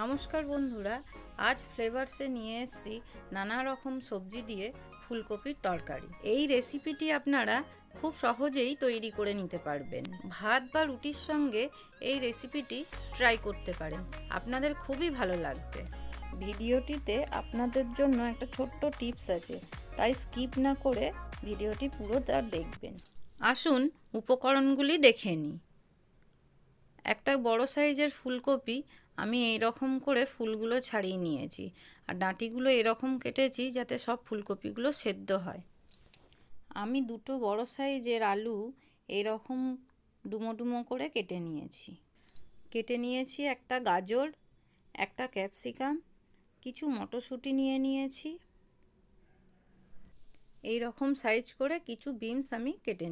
নমস্কার বন্ধুরা, আজ ফ্লেভারসে নিয়ে এসেছি নানা রকম সবজি দিয়ে ফুলকপির তরকারি। এই রেসিপিটি আপনারা খুব সহজেই তৈরি করে নিতে পারবেন। ভাত বা রুটির সঙ্গে এই রেসিপিটি ট্রাই করতে পারেন, আপনাদের খুবই ভালো লাগবে। ভিডিওটিতে আপনাদের জন্য একটা ছোট্ট টিপস আছে, তাই স্কিপ না করে ভিডিওটি পুরোটা দেখবেন। আসুন উপকরণগুলি দেখে নিই। একটা বড় সাইজের ফুলকপি আমি এই রকম করে ফুলগুলো ছাড়িয়ে নিয়েছি, আর ডাঁটিগুলো এরকম কেটেছি যাতে সব ফুলকপিগুলো সেদ্ধ হয়। আমি দুটো বড় সাইজের আলু এরকম ডুমো ডুমো করে কেটে নিয়েছি একটা গাজর, একটা ক্যাপসিকাম, কিছু মটরশুঁটি নিয়েছি। এই রকম সাইজ করে কিছু বিনস আমি কেটে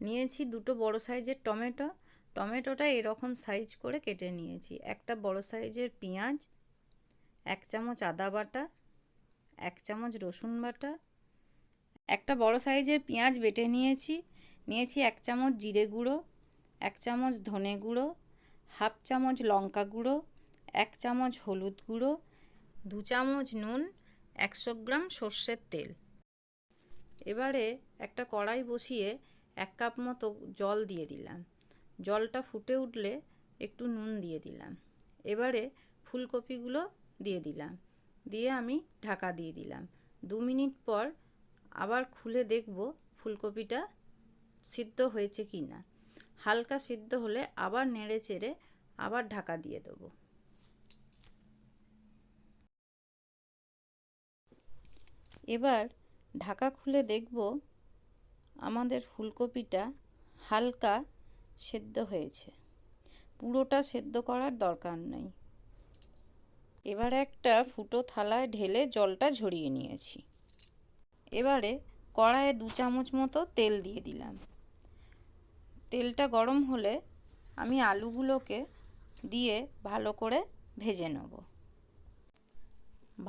নিয়েছি দুটো বড় সাইজের টমেটোটা এরকম সাইজ করে কেটে নিয়েছি। একটা বড় সাইজের পেঁয়াজ, 1 চামচ আদা বাটা, 1 চামচ রসুন বাটা, একটা বড় সাইজের পেঁয়াজ বেটে নিয়েছি 1 চামচ জিরে গুঁড়ো, 1 চামচ ধনে গুঁড়ো, 1/2 চামচ লঙ্কা গুঁড়ো, 1 চামচ হলুদ গুঁড়ো, 2 চামচ নুন, 100 গ্রাম সর্ষের তেল। এবারে একটা কড়াই বসিয়ে 1 কাপ মতো জল দিয়ে দিলাম। জলটা ফুটে উঠলে একটু নুন দিয়ে দিলাম। এবারে ফুলকপিগুলো দিয়ে আমি ঢাকা দিয়ে দিলাম। 2 মিনিট পর আবার খুলে দেখব ফুলকপিটা সিদ্ধ হয়েছে কি না। হালকা সিদ্ধ হলে আবার নেড়ে চেড়ে আবার ঢাকা দিয়ে দেবো। এবার ঢাকা খুলে দেখব আমাদের ফুলকপিটা হালকা সেদ্ধ হয়েছে, পুরোটা সেদ্ধ করার দরকার নেই। এবার একটা ফুটো থালায় ঢেলে জলটা ঝরিয়ে নিয়েছি। এবারে কড়াইয়ে 2 চামচ মতো তেল দিয়ে দিলাম। তেলটা গরম হলে আমি আলুগুলোকে দিয়ে ভালো করে ভেজে নেব।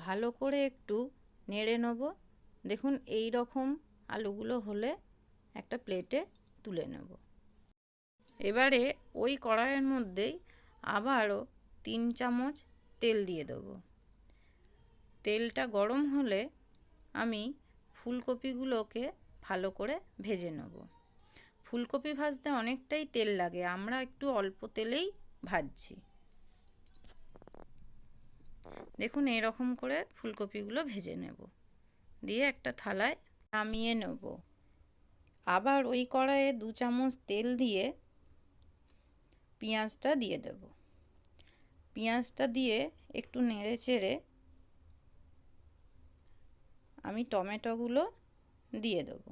ভালো করে একটু নেড়ে নেব। দেখুন এই রকম আলুগুলো হলে একটা প্লেটে তুলে নেব। এবারে ওই কড়াইয়ের মধ্যেই আবারও 3 চামচ তেল দিয়ে দেবো। তেলটা গরম হলে আমি ফুলকপিগুলোকে ভালো করে ভেজে নেব। ফুলকপি ভাজতে অনেকটাই তেল লাগে, আমরা একটু অল্প তেলেই ভাজছি। দেখুন এরকম করে ফুলকপিগুলো ভেজে নেব, দিয়ে একটা থালায় নামিয়ে নেব। আবার ওই কড়াইয়ে 2 চামচ তেল দিয়ে পেঁয়াজটা দিয়ে দেব। পেঁয়াজটা দিয়ে একটু নেড়ে চেড়ে আমি টমেটোগুলো দিয়ে দেব।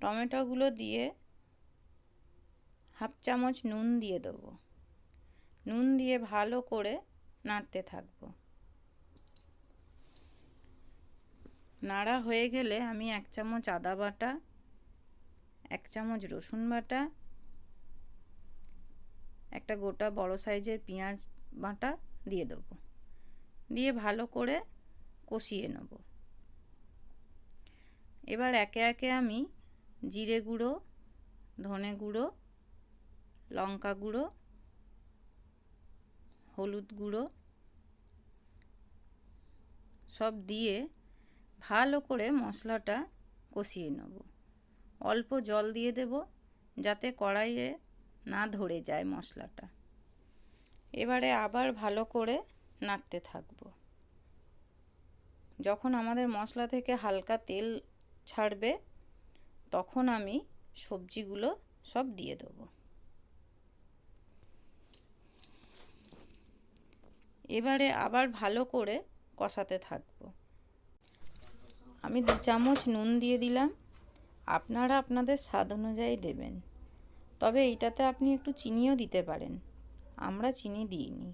টমেটোগুলো দিয়ে 1/2 চামচ নুন দিয়ে দেব। নুন দিয়ে ভালো করে নাড়তে থাকব। নাড়া হয়ে গেলে আমি 1 চামচ আদা বাটা, 1 চামচ রসুন বাটা, একটা গোটা বড় সাইজের পেঁয়াজ বাটা দিয়ে দেব। দিয়ে ভালো করে কষিয়ে নেব। এবার একে একে আমি জিরে গুঁড়ো, ধনে গুঁড়ো, লঙ্কা গুঁড়ো, হলুদ গুঁড়ো সব দিয়ে ভালো করে মশলাটা কষিয়ে নেব। অল্প জল দিয়ে দেব যাতে কড়াইয়ে না ধরে যায় মশলাটা। এবারে আবার ভালো করে নাড়তে থাকব। যখন আমাদের মশলা থেকে হালকা তেল ছাড়বে তখন আমি সবজিগুলো সব দিয়ে দেব। এবারে আবার ভালো করে কষাতে থাকব। আমি 2 চামচ নুন দিয়ে দিলাম, আপনারা আপনাদের স্বাদ অনুযায়ী দেবেন। তবে এইটাতে আপনি একটু চিনিও দিতে পারেন, আমরা চিনি দিইনি।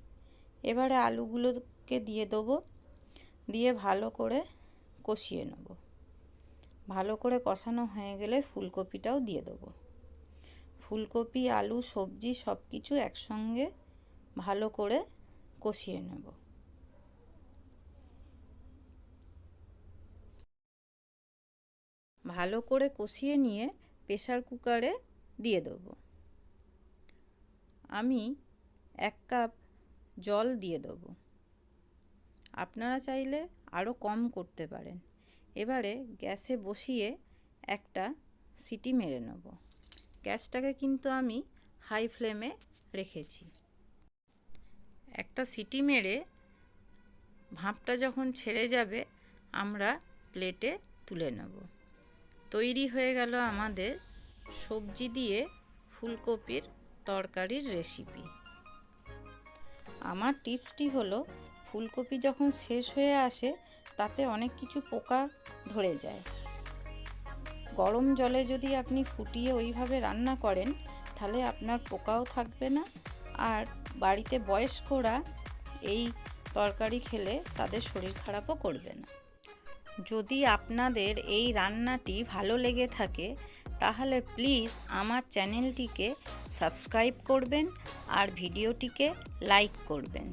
এবারে আলুগুলোকে দিয়ে দেবো, দিয়ে ভালো করে কষিয়ে নেব। ভালো করে কষানো হয়ে গেলে ফুলকপিটাও দিয়ে দেবো। ফুলকপি, আলু, সবজি সব কিছু একসঙ্গে ভালো করে কষিয়ে নেব। ভালো করে কষিয়ে নিয়ে প্রেসার কুকারে দিয়ে দেব। আমি 1 কাপ জল দিয়ে দেবো। আপনারা চাইলে আরও কম করতে পারেন। এবারে গ্যাসে বসিয়ে একটা সিটি মেরে নেব। গ্যাসটাকে কিন্তু আমি হাই ফ্লেমে রেখেছি। একটা সিটি মেরে ভাপটা যখন ছেড়ে যাবে আমরা প্লেটে তুলে নেব। তৈরি হয়ে গেল আমাদের সবজি দিয়ে ফুলকপির তরকারির রেসিপি। আমার টিপসটি হলো, ফুলকপি যখন শেষ হয়ে আসে তাতে অনেক কিছু পোকা ধরে যায়। গরম জলে যদি আপনি ফুটিয়ে ওইভাবে রান্না করেন তাহলে আপনার পোকাও থাকবে না, আর বাড়িতে বয়স্করা এই তরকারি খেলে তাদের শরীর খারাপও করবে না। যদি আপনাদের এই রান্নাটি ভালো লেগে থাকে তাহলে প্লিজ আমার চ্যানেলটিকে সাবস্ক্রাইব করবেন আর ভিডিওটিকে লাইক করবেন।